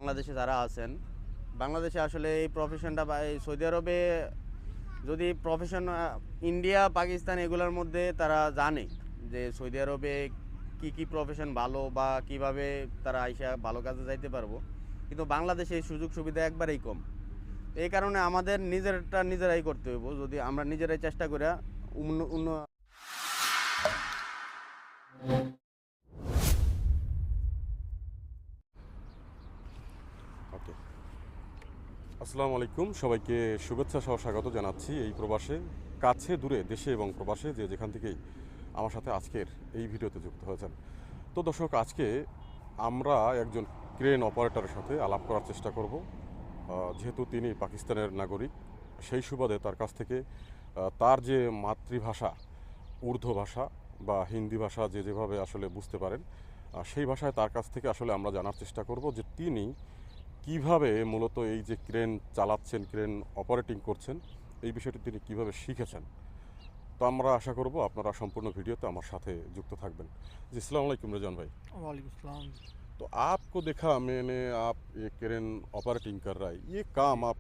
বাংলাদেশে যারা আছেন, বাংলাদেশে আসলে এই প্রফেশনটা বা এই সৌদি আরবে যদি প্রফেশন ইন্ডিয়া পাকিস্তান এগুলোর মধ্যে তারা জানে যে সৌদি আরবে কি প্রফেশন ভালো বা কিভাবে তারা আইসা ভালো কাজে যাইতে পারবো, কিন্তু বাংলাদেশে এই সুযোগ সুবিধা একবারেই কম। এই কারণে আমাদের নিজেরটা নিজেরাই করতে হইব। যদি আমরা নিজেরাই চেষ্টা করে ওকে, আসসালামু আলাইকুম। সবাইকে শুভেচ্ছা সহ স্বাগত জানাচ্ছি এই প্রবাসে, কাছে দূরে, দেশে এবং প্রবাসে যে যেখান থেকেই আমার সাথে আজকের এই ভিডিওতে যুক্ত হয়েছেন। তো দর্শক, আজকে আমরা একজন ক্রেন অপারেটরের সাথে আলাপ করার চেষ্টা করব। যেহেতু তিনি পাকিস্তানের নাগরিক, সেই সুবাদে তার কাছ থেকে তার যে মাতৃভাষা উর্দু ভাষা বা হিন্দি ভাষা যে যেভাবে আসলে বুঝতে পারেন, সেই ভাষায় তার কাছ থেকে আসলে আমরা জানার চেষ্টা করব যে তিনি কিভাবে মূলত এই যে ক্রেন চালাচ্ছেন, ক্রেন অপারেটিং করছেন, এই বিষয়টি তিনি কিভাবে শিখেছেন। তো আমরা আশা করব আপনারা সম্পূর্ণ ভিডিওতে আমার সাথে যুক্ত থাকবেন। জি, আসসালামু आलैकुम रजान भाई। वालेकुम सलाम। तो आपको देखा मैंने, आप ये क्रेन ऑपरेटिंग कर रहा है, ये काम आप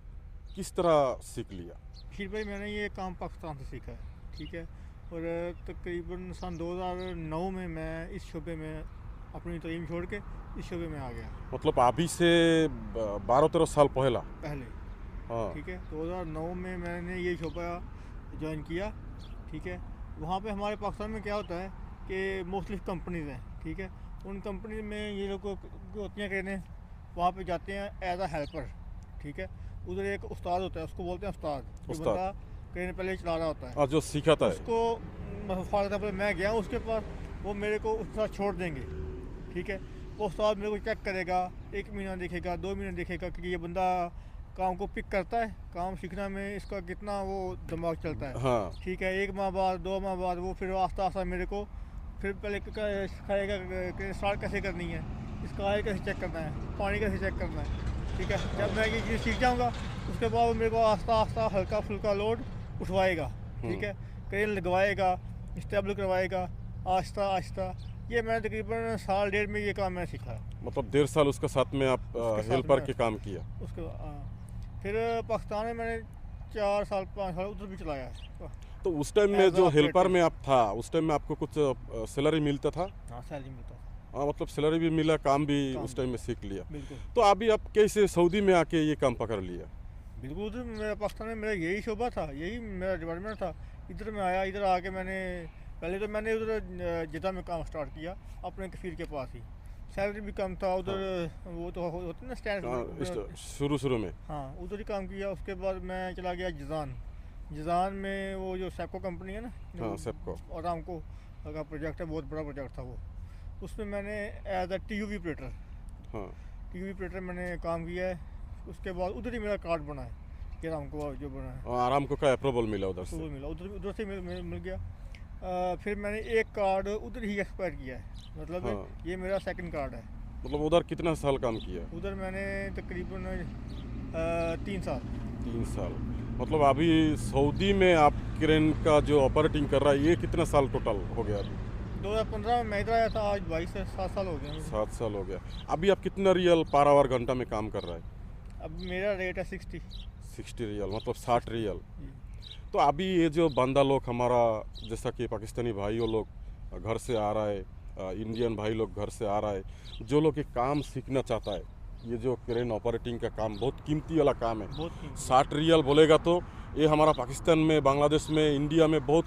किस तरह सीख लिया? फिर भाई मैंने ये काम पाकिस्तान से सीखा है, ठीक है। और तकरीबन सन 2009 में मैं इस शोबे में अपनी तलीम छोड़ के इस शोबे में आ गया। मतलब अभी से 12-13 साल पहला? पहले, हाँ, ठीक है। 2009 में मैंने ये शोबा ज्वाइन किया, ठीक है। वहाँ पे हमारे पाकिस्तान में क्या होता है कि मुख्तलिफ कंपनीज हैं, ठीक है। उन कंपनी में ये लोग होती हैं ट्रेनें, वहाँ पे जाते हैं एज अ हेल्पर, ठीक है। उधर एक उस्ताद होता है, उसको बोलते हैं उस्ताद, जो उस्ताद। बंदा ट्रेन पहले चला रहा होता है। जो सिखाता है। उसको फॉर एग्जाम्पल मैं गया उसके पास, वो मेरे को उसके साथ छोड़ देंगे, ठीक है। वो उस्ताद मेरे को चेक करेगा, 1 महीना देखेगा, 2 महीने देखेगा कि ये बंदा काम को पिक करता है, काम सीखना में इसका कितना वो दिमाग चलता है, हाँ, ठीक है। 1 माह बाद, 2 माह बाद वो फिर आस्ता आस्ता मेरे को फिर पहले सिखाएगा कि स्टार्ट कैसे करनी है, इसका ऑयल कैसे चेक करना है, पानी कैसे चेक करना है, ठीक है। जब मैं ये चीज़ सीख जाऊँगा, उसके बाद वो मेरे को आस्ता आस्ता हल्का फुल्का लोड उठवाएगा, ठीक है। क्रेन लगवाएगा, स्टेबल करवाएगा, आहिस्ता आहिस्ता। ये मैंने तकरीबन 1.5 साल में ये काम मैंने सीखा है। मतलब 1.5 साल उसके साथ में आप उसके साथ हेल्पर में- के काम किया। उसके फिर पाकिस्तान में मैंने 4 साल 5 साल उधर भी चलाया है। तो उस टाइम में As a जो operator। हेल्पर में आप था, उस टाइम में आपको कुछ सैलरी मिलता था? हाँ, सैलरी मिलता था, हाँ, मतलब सैलरी भी मिला, काम भी काम उस टाइम में सीख लिया। बिल्कुल तो अभी आप कैसे सऊदी में आके ये काम पकड़ लिया? बिल्कुल। उधर मेरा पाकिस्तान में मेरा यही शोबा था, यही मेरा डिपार्टमेंट था। इधर मैं आया, इधर आके मैंने पहले तो मैंने उधर जिद्दा में काम स्टार्ट किया, अपने कफील के पास ही। सैलरी भी कम था उधर, वो तो होते ना स्टैंड। शुरू में। हाँ, उधर ही काम किया। उसके बाद मैं चला गया जिजान में, वो जो सेपको कंपनी है ना, हाँ, सेपको। आरामको का प्रोजेक्ट है, बहुत बड़ा प्रोजेक्ट था वो। उसमें मैंने एज अ टीयूवी ऑपरेटर, हाँ, टीवी ऑपरेटर मैंने काम किया है। उसके बाद उधर ही मेरा कार्ड बना है कि आरामको जो बना है, आराम को का अप्रूवल मिला उधर तो से? वो मिला, उधर से मिल गया। फिर मैंने एक कार्ड उधर ही एक्सपायर किया है, मतलब हाँ। ये मेरा सेकंड कार्ड है। मतलब उधर कितना साल काम किया? उधर मैंने तकरीबन 3 साल। 3 साल। मतलब अभी सऊदी में आप क्रेन का जो ऑपरेटिंग कर रहा है, ये कितना साल टोटल हो गया अभी? 2015 में मैं इधर आया था, आज 22 से 7 साल हो गए हैं। 7 साल हो गया। अभी आप कितना रियल पर आवर घंटा में काम कर रहा है? अब मेरा रेट है 60। 60 रियल, मतलब 60 रियल। जी। तो अभी ये जो बंदा लोग हमारा, जैसा कि पाकिस्तानी भाइयों लोग घर से आ रहा है, इंडियन भाई लोग घर से आ रहा है, जो लोग ये काम सीखना चाहता है, ये जो क्रेन ऑपरेटिंग का काम बहुत कीमती वाला काम है। बहुत कीमती। 60 रियल बोलेगा तो ये हमारा पाकिस्तान में, बांग्लादेश में, इंडिया में बहुत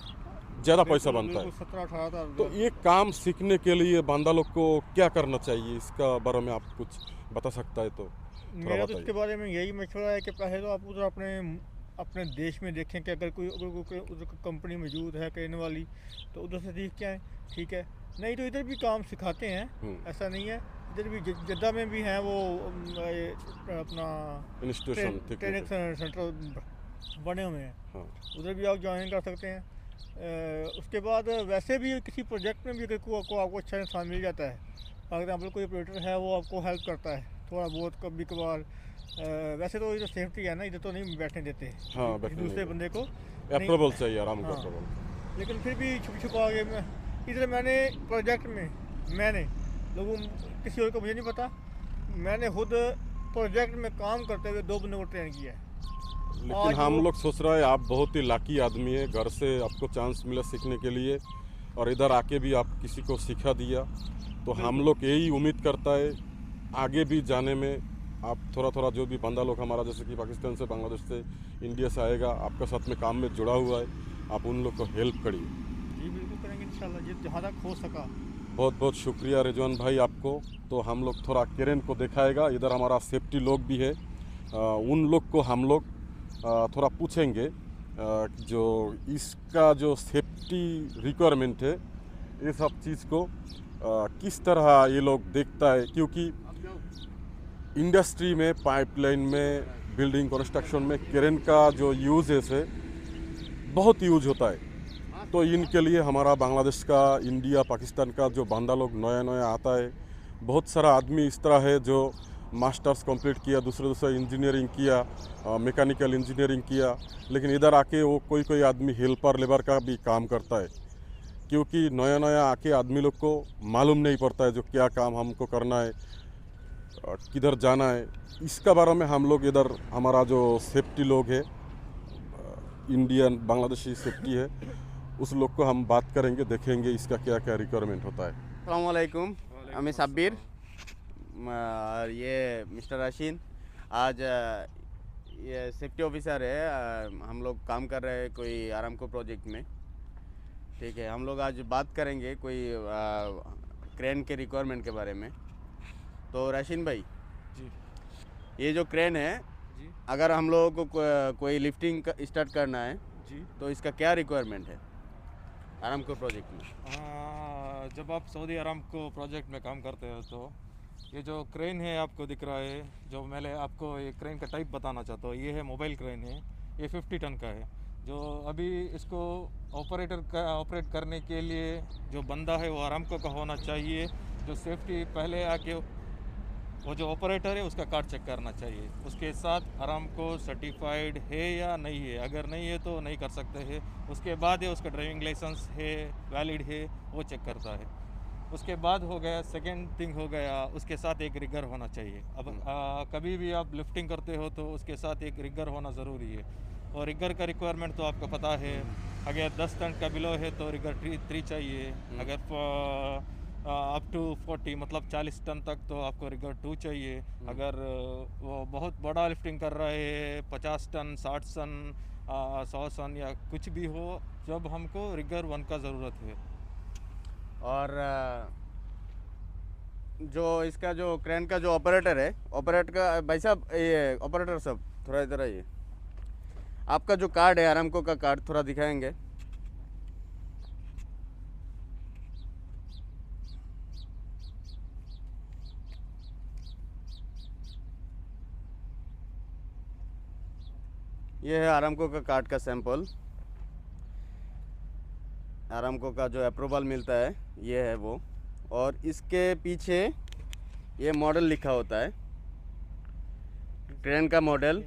ज़्यादा पैसा बनता है। 17-18 हज़ार। तो ये काम सीखने के लिए बंदा लोग को क्या करना चाहिए, इसका बारे में आप कुछ बता सकता है तो थोड़ा मेरा तो बताइए। इसके बारे में यही मशवरा है कि पहले तो आप उधर अपने देश में देखें कि अगर कोई उधर कोई कंपनी मौजूद है करने वाली, तो उधर से सीख के आएँ, ठीक है। नहीं तो इधर भी काम सिखाते हैं, ऐसा नहीं है। इधर भी जिद्दा में भी हैं वो अपना इंस्टीट्यूशन ट्रेनिंग सेंटर बने हुए हैं, हाँ, उधर भी आप ज्वाइन कर सकते हैं। उसके बाद वैसे भी किसी प्रोजेक्ट में भी अगर को आपको अच्छा इंसान मिल जाता है, फॉर एग्जाम्पल कोई ऑपरेटर है, वो आपको हेल्प करता है थोड़ा बहुत कभी कभार। वैसे तो इधर सेफ्टी है ना, इधर तो नहीं बैठने देते हाँ, बैठने दूसरे नहीं बंदे को अप्रूवल चाहिए, आराम का हाँ। अप्रूवल। लेकिन फिर भी छुप छुपा के इधर मैंने प्रोजेक्ट में मैंने लोगों किसी और को मुझे नहीं पता, मैंने खुद प्रोजेक्ट में काम करते हुए 2 बंदों को ट्रेन किया है। लेकिन आज हम वो- लोग सोच रहे हैं आप बहुत ही लाकी आदमी है, घर से आपको चांस मिला सीखने के लिए और इधर आके भी आप किसी को सिखा दिया, तो हम लोग यही उम्मीद करता है आगे भी जाने में आप थोड़ा थोड़ा जो भी बंदा लोग हमारा जैसे कि पाकिस्तान से, बांग्लादेश से, इंडिया से आएगा, आपका साथ में काम में जुड़ा हुआ है, आप उन लोग को हेल्प करिए। जी बिल्कुल करेंगे इंशाल्लाह, जहाँ तक हो सका। बहुत बहुत शुक्रिया रिजवान भाई आपको। तो हम लोग थोड़ा क्रेन को दिखाएगा, इधर हमारा सेफ्टी लोग भी है, उन लोग को हम लोग थोड़ा पूछेंगे जो इसका जो सेफ्टी रिक्वायरमेंट है ये सब चीज़ को किस तरह ये लोग देखता है, क्योंकि इंडस्ट्री में, पाइपलाइन में, बिल्डिंग कंस्ट्रक्शन में क्रेन का जो यूजेस है बहुत यूज होता है। तो इनके लिए हमारा बांग्लादेश का, इंडिया, पाकिस्तान का जो बंदा लोग नया नया आता है, बहुत सारा आदमी इस तरह है जो मास्टर्स कंप्लीट किया, दूसरा इंजीनियरिंग किया, मैकेनिकल इंजीनियरिंग किया, लेकिन इधर आके वो कोई आदमी हेल्पर लेबर का भी काम करता है, क्योंकि नया नया आके आदमी लोग को मालूम नहीं पड़ता है जो क्या काम हमको करना है, किधर जाना है। इसका बारे में हम लोग इधर हमारा जो सेफ्टी लोग है, इंडियन बांग्लादेशी सेफ्टी है, उस लोग को हम बात करेंगे, देखेंगे इसका क्या क्या रिक्वायरमेंट होता है। আসসালামু আলাইকুম, আমি সাব্বির और ये मिस्टर राशीन। आज ये सेफ्टी ऑफिसर है, हम लोग काम कर रहे हैं कोई आरामको प्रोजेक्ट में। ठीक है, हम लोग आज बात करेंगे कोई क्रेन के रिक्वायरमेंट के बारे में। तो राशीन भाई जी ये जो क्रेन है, जी अगर हम लोगों को कोई लिफ्टिंग स्टार्ट करना है जी। तो इसका क्या रिक्वायरमेंट है आरामको प्रोजेक्ट में? जब आप सऊदी अरामको प्रोजेक्ट में काम करते हो तो ये जो क्रेन है आपको दिख रहा है, जो मैंने आपको ये क्रेन का टाइप बताना चाहता हूँ, ये है मोबाइल क्रेन है, ये 50 टन का है। जो अभी इसको ऑपरेट करने के लिए जो बंदा है वो अरामको का होना चाहिए, जो सेफ्टी पहले आके वो जो ऑपरेटर है उसका कार्ड चेक करना चाहिए, उसके साथ अरामको सर्टिफाइड है या नहीं है, अगर नहीं है तो नहीं कर सकते हैं। उसके बाद है उसका ड्राइविंग लाइसेंस है, वैलिड है, वो चेक करता है। उसके बाद हो गया सेकंड थिंग हो गया, उसके साथ एक रिगर होना चाहिए। अब कभी भी आप लिफ्टिंग करते हो तो उसके साथ एक रिगर होना ज़रूरी है, और रिगर का रिक्वायरमेंट तो आपको पता है, अगर 10 टन का बिलो है तो रिगर 3 चाहिए, अगर अप टू 40 मतलब 40 टन तक तो आपको रिगर 2 चाहिए। अगर वो बहुत बड़ा लिफ्टिंग कर रहा है, 50 टन, 60 टन, 100 टन या कुछ भी हो, जब हमको रिगर 1 का ज़रूरत है। और जो इसका जो क्रेन का जो ऑपरेटर है, ऑपरेटर का भाई साहब, ये ऑपरेटर साहब थोड़ा इधर आइए। आपका जो कार्ड है आरामको का कार्ड थोड़ा दिखाएंगे? ये है आरामको का कार्ड का सैंपल। आरामको का जो अप्रूवल मिलता है ये है वो, और इसके पीछे ये मॉडल लिखा होता है, ट्रेन का मॉडल।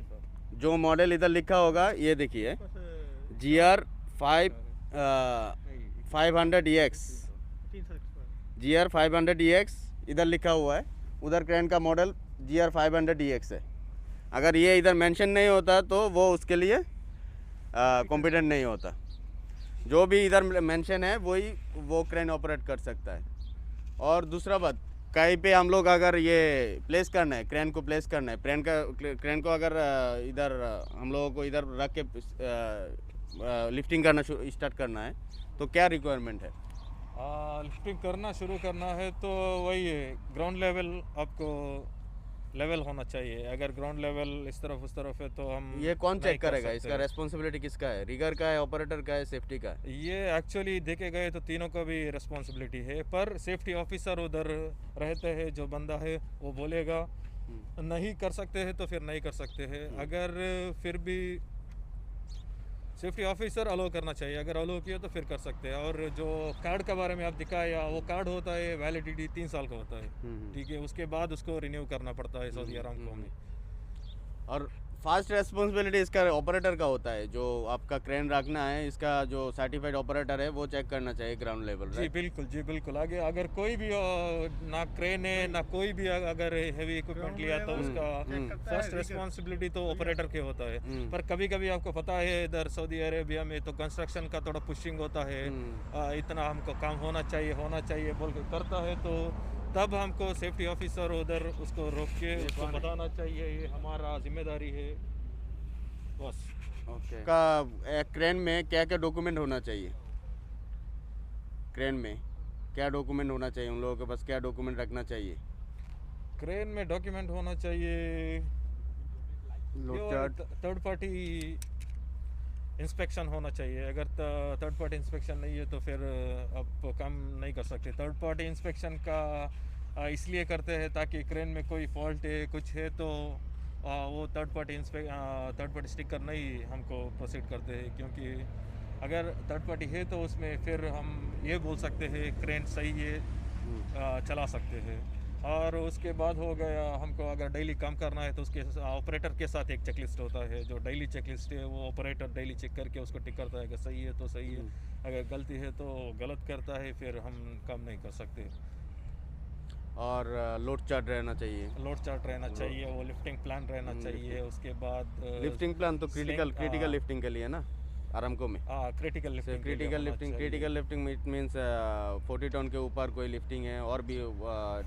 जो मॉडल इधर लिखा होगा ये देखिए, GR 500EX, GR 500EX इधर लिखा हुआ है। उधर क्रेन का मॉडल GR 500EX है। अगर ये इधर मेंशन नहीं होता तो वो उसके लिए कॉम्पिटेंट नहीं होता। जो भी इधर मेंशन है वही वो क्रेन ऑपरेट कर सकता है। और दूसरा बात, कहीं पे हम लोग अगर ये प्लेस करना है, क्रेन को प्लेस करना है, क्रेन को अगर इधर हम लोगों को इधर रख के लिफ्टिंग करना स्टार्ट करना है तो क्या रिक्वायरमेंट है? लिफ्टिंग करना शुरू करना है तो वही है, ग्राउंड लेवल आपको लेवल होना चाहिए। अगर ग्राउंड लेवल इस तरफ उस तरफ है तो हम ये कौन नहीं चेक कर करेगा? सकते। इसका रेस्पॉन्सिबिलिटी किसका है? रिगर का है, ऑपरेटर का है, सेफ्टी का है? ये एक्चुअली देखे गए तो तीनों का भी रिस्पॉन्सिबिलिटी है, पर सेफ्टी ऑफिसर उधर रहते हैं, जो बंदा है वो बोलेगा नहीं कर सकते हैं तो फिर नहीं कर सकते हैं। अगर फिर भी सेफ्टी ऑफिसर अलो करना चाहिए, अगर अलो किया तो फिर कर सकते हैं। और जो कार्ड के बारे में आप दिखाया, वो कार्ड होता है वैलिडिटी 3 साल का होता है, ठीक है। उसके बाद उसको रिन्यू करना पड़ता है सऊदी अरामको में। और फास्ट रेस्पॉन्सिबिलिटी इसका ऑपरेटर का होता है, जो आपका क्रेन रखना है, इसका जो सर्टिफाइड ऑपरेटर है वो चेक करना चाहिए ग्राउंड लेवल। जी बिल्कुल, जी बिल्कुल। आगे अगर कोई भी ना क्रेन है ना कोई भी अगर हेवी इक्विपमेंट लिया तो उसका फर्स्ट रिस्पॉन्सिबिलिटी तो ऑपरेटर के होता है। पर कभी कभी आपको पता है इधर सऊदी अरेबिया में तो कंस्ट्रक्शन का थोड़ा पुशिंग होता है, इतना हमको काम होना चाहिए बोल के करता है, तो तब हमको सेफ्टी ऑफिसर उधर उसको रोक के उसको बताना चाहिए ये हमारा जिम्मेदारी है बस। ओके। का क्रेन में क्या क्या डॉक्यूमेंट होना चाहिए? क्रेन में क्या डॉक्यूमेंट होना चाहिए? उन लोगों के पास क्या डॉक्यूमेंट रखना चाहिए? क्रेन में डॉक्यूमेंट होना चाहिए, load chart, third party inspection होना चाहिए। अगर थर्ड पार्टी इंस्पेक्शन नहीं है तो फिर आप काम नहीं कर सकते। थर्ड पार्टी इंस्पेक्शन का इसलिए करते हैं ताकि क्रेन में कोई फॉल्ट है कुछ है तो वो थर्ड पार्टी स्टिकर नहीं हमको प्रोसीड करते हैं, क्योंकि अगर थर्ड पार्टी है तो उसमें फिर हम ये बोल सकते हैं क्रेन सही है, चला सकते हैं। और उसके बाद हो गया हमको अगर डेली काम करना है तो उसके ऑपरेटर के साथ एक चेकलिस्ट होता है, जो डेली चेकलिस्ट है वो ऑपरेटर डेली चेक करके उसको टिक करता है कि सही है तो सही है, अगर गलती है तो गलत करता है, फिर हम काम नहीं कर सकते। और लोड चार्ट रहना चाहिए। लोड चार्ट रहना चाहिए, वो लिफ्टिंग प्लान रहना चाहिए। उसके बाद लिफ्टिंग प्लान तो क्रिटिकल लिफ्टिंग के लिए ना, आरामको में critical lifting critical lifting means 40 ton के ऊपर कोई लिफ्टिंग है, और भी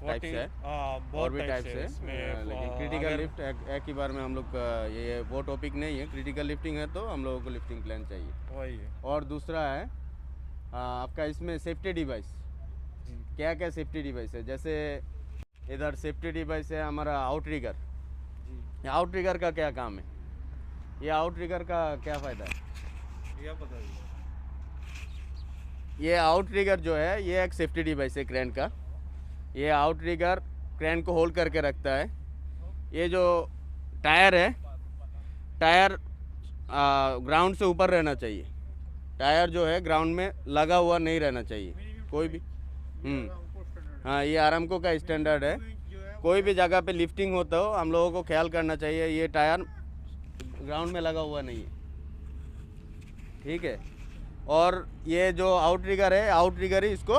टाइप्स है, और भी टाइप्स है, लेकिन क्रिटिकल लिफ्ट एक ही बार में हम लोग ये वो टॉपिक नहीं है। क्रिटिकल लिफ्टिंग है तो हम लोगों को लिफ्टिंग प्लान चाहिए, वही है। और दूसरा है आपका इसमें सेफ्टी डिवाइस। क्या क्या सेफ्टी डिवाइस है? जैसे इधर सेफ्टी डिवाइस है हमारा आउटरिगर। आउटरिगर का क्या काम है? ये आउटरिगर का क्या फ़ायदा है? ये आउटरिगर जो है ये एक सेफ्टी डिवाइस है क्रेन का। ये आउटरिगर क्रेन को होल्ड करके रखता है। ये जो टायर है, टायर ग्राउंड से ऊपर रहना चाहिए। टायर जो है ग्राउंड में लगा हुआ नहीं रहना चाहिए कोई भी। हाँ, ये आरामको का स्टैंडर्ड है। कोई भी जगह पे लिफ्टिंग होता हो हम लोगों को ख्याल करना चाहिए ये टायर ग्राउंड में लगा हुआ नहीं है, ठीक है। और ये जो आउटरिगर है, आउटरिगर ही इसको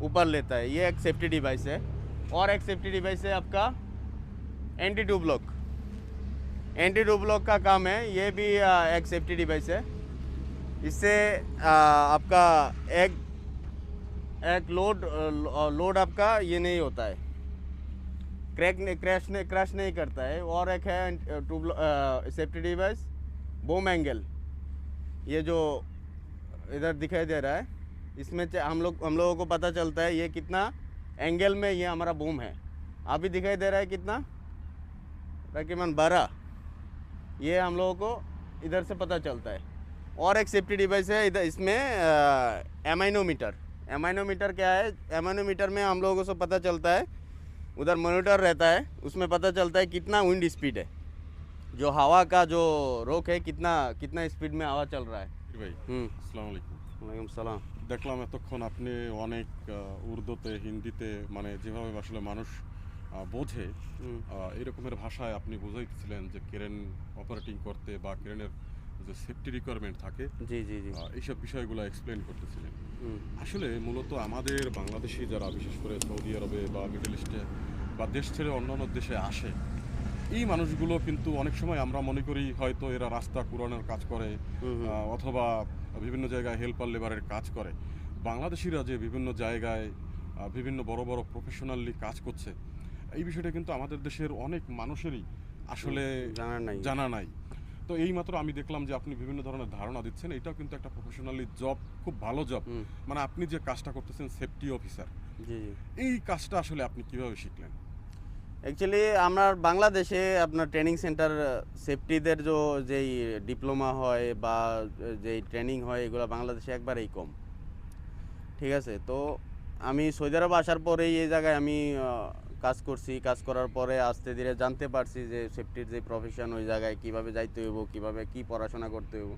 ऊपर लेता है। ये एक सेफ्टी डिवाइस है। और एक सेफ्टी डिवाइस है आपका anti two block. Anti two block का काम है, ये भी एक सेफ्टी डिवाइस है। इससे आपका एक लोड आपका ये नहीं होता है, क्रैश नहीं करता है। और एक है सेफ्टी डिवाइस बूम एंगल। ये जो इधर दिखाई दे रहा है, इसमें हम लोगों को पता चलता है ये कितना एंगल में ये हमारा बूम है। अभी दिखाई दे रहा है कितना, तकरीबन 12। ये हम लोगों को इधर से पता चलता है। और एक सेफ्टी डिवाइस है इधर, इसमें एमाइनोमीटर। एमाइनोमीटर क्या है? एमाइनोमीटर में हम लोगों को पता चलता है, उधर मॉनिटर रहता है, उसमें पता चलता है कितना विंड स्पीड है, जो हवा का जो रोक है कितना स्पीड में हवा चल रहा है। ভাই আসসালামু আলাইকুম। ওয়ালাইকুম সালাম। দেখলাম এতক্ষণ আপনি অনেক উর্দুতে, হিন্দিতে, মানে যেভাবে আসলে মানুষ বোঝে এরকমের ভাষায় আপনি বোঝাইতেছিলেন যে ক্রেন অপারেটিং করতে বা ক্রেনের যে সেফটি রিকোয়ারমেন্ট থাকে, জি জি জি, এইসব বিষয়গুলো এক্সপ্লেন করতেছিলেন। আসলে মূলত আমাদের বাংলাদেশি যারা বিশেষ করে সৌদি আরবে বা মিডল ইস্টে বা দেশ ছেড়ে অন্যান্য দেশে আসে, এই মানুষগুলো কিন্তু অনেক সময় আমরা মনে করি হয়তো এরা রাস্তা কুরানোর কাজ করে অথবা বিভিন্ন জায়গায় হেল্পার লেবারের কাজ করে। বাংলাদেশিরা যে বিভিন্ন জায়গায় বিভিন্ন বড় বড় প্রফেশনালি কাজ করছে, এই বিষয়টা কিন্তু আমাদের দেশের অনেক মানুষেরই আসলে জানা নাই। তো এই মাত্র আমি দেখলাম যে আপনি বিভিন্ন ধরনের ধারণা দিচ্ছেন, এটাও কিন্তু একটা প্রফেশনালি জব, খুব ভালো জব। মানে আপনি যে কাজটা করতেছেন সেফটি অফিসার, এই কাজটা আসলে আপনি কিভাবে শিখলেন? অ্যাকচুয়ালি আমার বাংলাদেশে আপনার ট্রেনিং সেন্টার সেফটিদের যেই ডিপ্লোমা হয় বা যেই ট্রেনিং হয় এগুলো বাংলাদেশে একবারেই কম, ঠিক আছে। তো আমি সৌদি আরব আসার পরেই এই জায়গায় আমি কাজ করছি। কাজ করার পরে আস্তে ধীরে জানতে পারছি যে সেফটির যে প্রফেশন ওই জায়গায় কীভাবে যাইতে হইব, কীভাবে কী পড়াশোনা করতে হইব।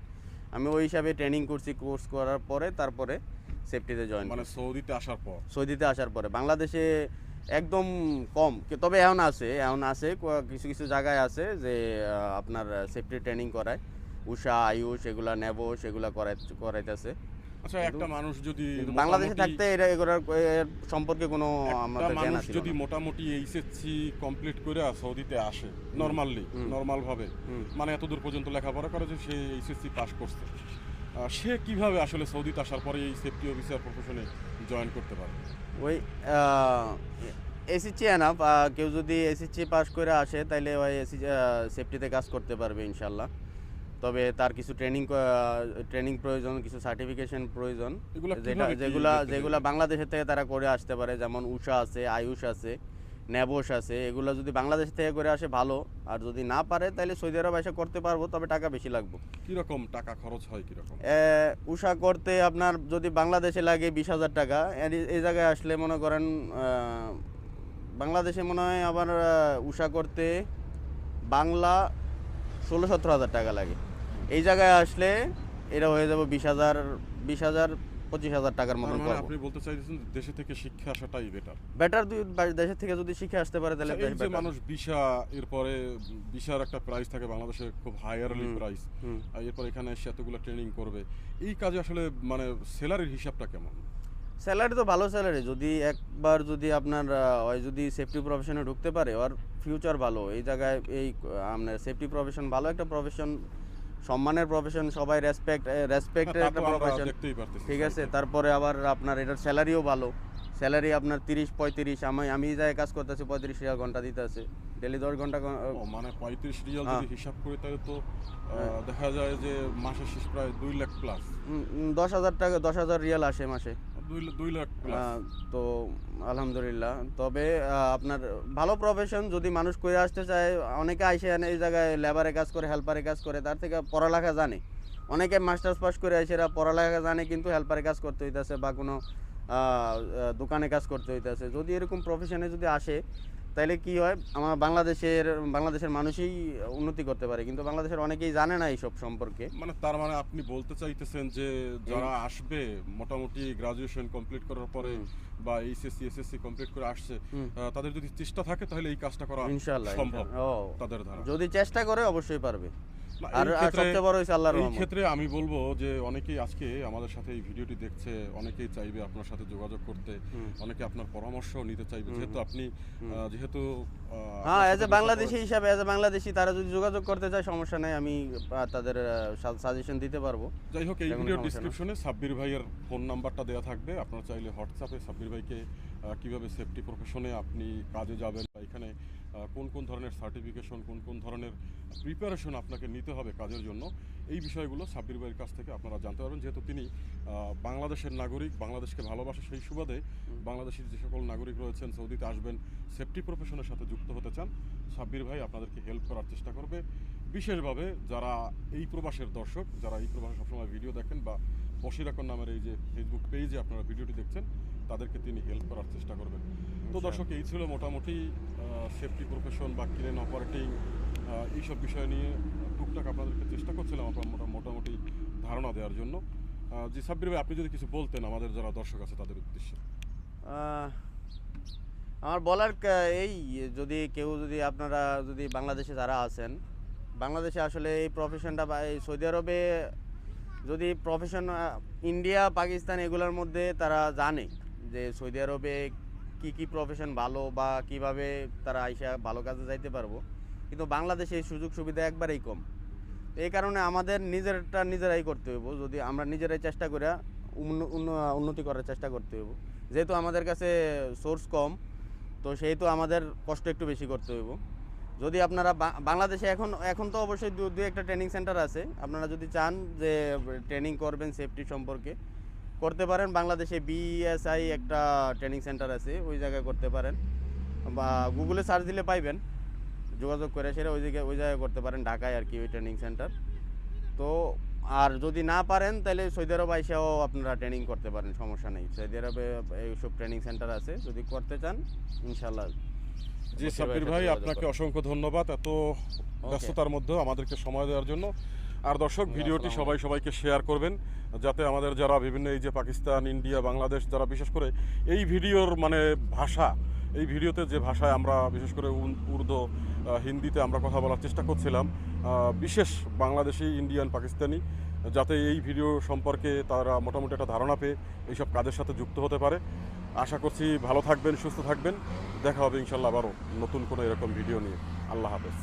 আমি ওই হিসাবে ট্রেনিং করছি। কোর্স করার পরে তারপরে সেফটিতে জয়েন, মানে সৌদিতে আসার পর। সৌদিতে আসার পরে বাংলাদেশে একদম কম তবে এখন আছে কিছু কিছু জায়গায় আছে যে আপনার সেফটি ট্রেনিং করায় উষা আয়ুষ এগুলা নেবো সেগুলা করাইতেছে। আচ্ছা, একটা মানুষ যদি কিন্তু বাংলাদেশে মোটামুটি- থাকতে এগুলোর এর সম্পর্কে কোনো একটা আমাদের জ্ঞান মানুষ ছিল যদি না। মোটামুটি এইচএসসি কমপ্লিট করে সৌদিতে আসে নর্মাল ভাবে, হুম। মানে এতদূর পর্যন্ত লেখাপড়া করে যে সে এইচএসসি পাস করছে, সে কিভাবে আসলে সৌদিতে আসার পরে এই সেফটি অফিসার প্রফেশনে জয়েন করতে পারে? ওই এসএসসি এনাফ, কেউ যদি এসএসসি পাস করে আসে তাহলে ওই সেফটিতে কাজ করতে পারবে ইনশাল্লাহ। তবে তার কিছু ট্রেনিং প্রয়োজন, কিছু সার্টিফিকেশন প্রয়োজন, এগুলা যেটা কিভাবে কি যেগুলা দেখতে যেগুলা হবে? বাংলাদেশের থেকে তারা করে আসতে পারে, যেমন উষা আছে, আয়ুষ আছে, নেবোস আছে। এগুলো যদি বাংলাদেশ থেকে করে আসে ভালো, আর যদি না পারে তাহলে সৌদি আরব এসে করতে পারবো, তবে টাকা বেশি লাগবে। কিরকম টাকা খরচ হয় কিরকম? উষা করতে আপনার যদি বাংলাদেশে লাগে 20,000 টাকা, এই জায়গায় আসলে মনে করেন বাংলাদেশে মনে হয় আবার উষা করতে বাংলা 16-17 হাজার টাকা লাগে। এই জায়গায় আসলে এটা হয়ে যাবে 20,000 25,000 টাকার তার মতন মানে করবো। আপনি বলতে চাইছেন দেশে থেকে শিক্ষা আসাটাই বেটার। বেটার দেশের থেকে যদি শিখে আসতে পারে তাহলে এই বেশ যে better। মানুষ ভিসা, এরপরে ভিসার একটা প্রাইস থাকে বাংলাদেশে খুব হায়ারলি প্রাইস, হুম। আর এরপর এখানে এসে এতগুলো ট্রেনিং করবে, এই কাজে আসলে মানে স্যালারির হিসাবটা কেমন? স্যালারি তো ভালো স্যালারি, যদি একবার যদি আপনার ওই যদি সেফটি প্রফেশনে ঢুকতে পারে, ওর ফিউচার ভালো এই জায়গায়। এই আপনার সেফটি প্রফেশন ভালো একটা প্রফেশন, সম্মানের প্রফেশন, সবাই রেসপেক্টের তা একটা তো আমরা প্রফেশন, দেখতেই পারতেছি। ঠিক আছে। তারপরে আবার আপনার এটার স্যালারিও ভালো, স্যালারি আপনার 30-35, আমি এই জায়গায় কাজ করতেছি 35 রিয়াল ঘন্টা দিতে আছে, ডেলি 10 ঘন্টা ও, মানে 35 রিয়াল হ্যাঁ। যদি হিসাব করে তাহলে তো দেখা যায় যে মাসের শেষ প্রায় 2 লাখ প্লাস, 10,000 টাকা, 10,000 রিয়াল আসে মাসে। 2 লাখ প্লাস। তো আলহামদুলিল্লাহ, তবে আপনার ভালো প্রফেশন, যদি মানুষ করে আসতে চায়, অনেকে আইসে এই জায়গায় লেবারে কাজ করে, হেল্পারে কাজ করে, তার থেকে পড়ালেখা জানে। অনেকে মাস্টার্স পাস করে আসে, এরা পড়ালেখা জানে কিন্তু হেল্পারে কাজ করতে হইতেছে বা কোনো দোকানে কাজ করতে হইতেছে। যদি এরকম প্রফেশনে যদি আসে তাহলে কি হয়, আমার বাংলাদেশের মানুষই উন্নতি করতে পারে, কিন্তু বাংলাদেশের অনেকেই জানে না এইসব সম্পর্কে। মানে তার মানে আপনি বলতে চাইতেছেন যে যারা আসবে মোটামুটি গ্রাজুয়েশন কমপ্লিট করার পরে বা এইচএসসি এসএসসি কমপ্লিট করে আসছে, তাদের যদি চেষ্টা থাকে তাহলে এই কাজটা করা ইনশাআল্লাহ সম্ভব ও, তাদের দ্বারা। যদি চেষ্টা করে অবশ্যই পারবে। না, আর এই ক্ষেত্রে- সবচেয়ে বড় হইছে আল্লাহর এই রহমত। ক্ষেত্রে আমি বলবো যে অনেকেই আজকে আমাদের সাথে এই ভিডিওটি দেখছে, অনেকেই চাইবে আপনার সাথে যোগাযোগ করতে, অনেকে আপনার পরামর্শ নিতে চাইবে, যেহেতু আপনি যেহেতু হ্যাঁ, আপনার এজ এ সাথে বাংলাদেশি হিসাবে, এজ এ বাংলাদেশি, তারা যদি যোগাযোগ করতে চায় সমস্যা নেই, আমি তাদের সাজেশন দিতে পারবো। যাই হোক, এই তেমন ভিডিওর সমস্যা না। ডিসক্রিপশনে সাব্বির ভাইয়ের ফোন নাম্বারটা দেওয়া থাকবে, আপনারা চাইলে হোয়াটসঅ্যাপে সাব্বির ভাইকে কিভাবে সেফটি প্রফেশনে আপনি কাজে যাবেন বা এখানে কোন কোন ধরনের সার্টিফিকেশন, কোন কোন ধরনের প্রিপারেশন আপনাকে নিতে হবে কাজের জন্য, এই বিষয়গুলো সাব্বির ভাইয়ের কাছ থেকে আপনারা জানতে পারবেন। যেহেতু তিনি বাংলাদেশের নাগরিক, বাংলাদেশকে ভালোবাসে, সেই সুবাদে বাংলাদেশের যে সকল নাগরিক রয়েছেন সৌদিতে আসবেন, সেফটি প্রফেশনের সাথে যুক্ত হতে চান, সাব্বির ভাই আপনাদেরকে হেল্প করার চেষ্টা করবে। বিশেষভাবে যারা এই প্রবাসের দর্শক, যারা এই প্রবাসে সবসময় ভিডিও দেখেন বা বশিরাকন নামের এই যে ফেসবুক পেজে আপনারা ভিডিওটি দেখছেন, তাদেরকে তিনি হেল্প করার চেষ্টা করবেন। তো দর্শক, এই ছিল মোটামুটি সেফটি প্রফেশন বা ক্রেন অপারেটিং এইসব বিষয় নিয়ে টুকটাক আপনাদেরকে চেষ্টা করছিলাম মোটামুটি ধারণা দেওয়ার জন্য। জি সাব্বির ভাই, আপনি যদি কিছু বলতেন আমাদের যারা দর্শক আছে তাদের উদ্দেশ্যে। আমার বলার এই, যদি আপনারা যদি বাংলাদেশে যারা আছেন, বাংলাদেশে আসলে এই প্রফেশনটা বা এই সৌদি আরবে যদি প্রফেশন ইন্ডিয়া পাকিস্তান এগুলোর মধ্যে তারা জানে যে সৌদি আরবে কি প্রফেশন ভালো বা কিভাবে তারা আইসা ভালো কাজে যাইতে পারবো, কিন্তু বাংলাদেশে এই সুযোগ সুবিধা একবারেই কম। এই কারণে আমাদের নিজেরাই করতে হইব, যদি আমরা নিজেরাই চেষ্টা করে উন্নতি করার চেষ্টা করতে হইব। যেহেতু আমাদের কাছে সোর্স কম, তো সেহেতু আমাদের কষ্ট একটু বেশি করতে হইব। যদি আপনারা বাংলাদেশে এখন তো অবশ্যই দু একটা ট্রেনিং সেন্টার আছে, আপনারা যদি চান যে ট্রেনিং করবেন সেফটি সম্পর্কে, করতে পারেন। বাংলাদেশে BSI একটা ট্রেনিং সেন্টার আছে, ওই জায়গায় করতে পারেন, বা গুগলে সার্চ দিলে পাইবেন, যোগাযোগ করে সেটা ওই জায়গায় করতে পারেন, ঢাকায় আর কি ওই ট্রেনিং সেন্টার। তো আর যদি না পারেন তাহলে সৌদি আরব আইসাও আপনারা ট্রেনিং করতে পারেন, সমস্যা নেই। সৌদি আরবে এইসব ট্রেনিং সেন্টার আছে, যদি করতে চান ইনশাল্লাহ। জি সাব্বির ভাই, আপনাকে অসংখ্য ধন্যবাদ এত ব্যস্ততার মধ্যে আমাদেরকে সময় দেওয়ার জন্য। আর দর্শক, ভিডিওটি সবাইকে শেয়ার করবেন, যাতে আমাদের যারা বিভিন্ন এই যে পাকিস্তান, ইন্ডিয়া, বাংলাদেশ যারা বিশেষ করে এই ভিডিওর মানে ভাষা এই ভিডিওতে যে ভাষায় আমরা বিশেষ করে উর্দু হিন্দিতে আমরা কথা বলার চেষ্টা করছিলাম, বিশেষ বাংলাদেশি, ইন্ডিয়ান, পাকিস্তানি, যাতে এই ভিডিও সম্পর্কে তারা মোটামুটি একটা ধারণা পেয়ে এইসব কাজের সাথে যুক্ত হতে পারে। আশা করছি ভালো থাকবেন, সুস্থ থাকবেন। দেখা হবে ইনশাল্লাহ আবারও নতুন কোনো এরকম ভিডিও নিয়ে। আল্লাহ হাফেজ।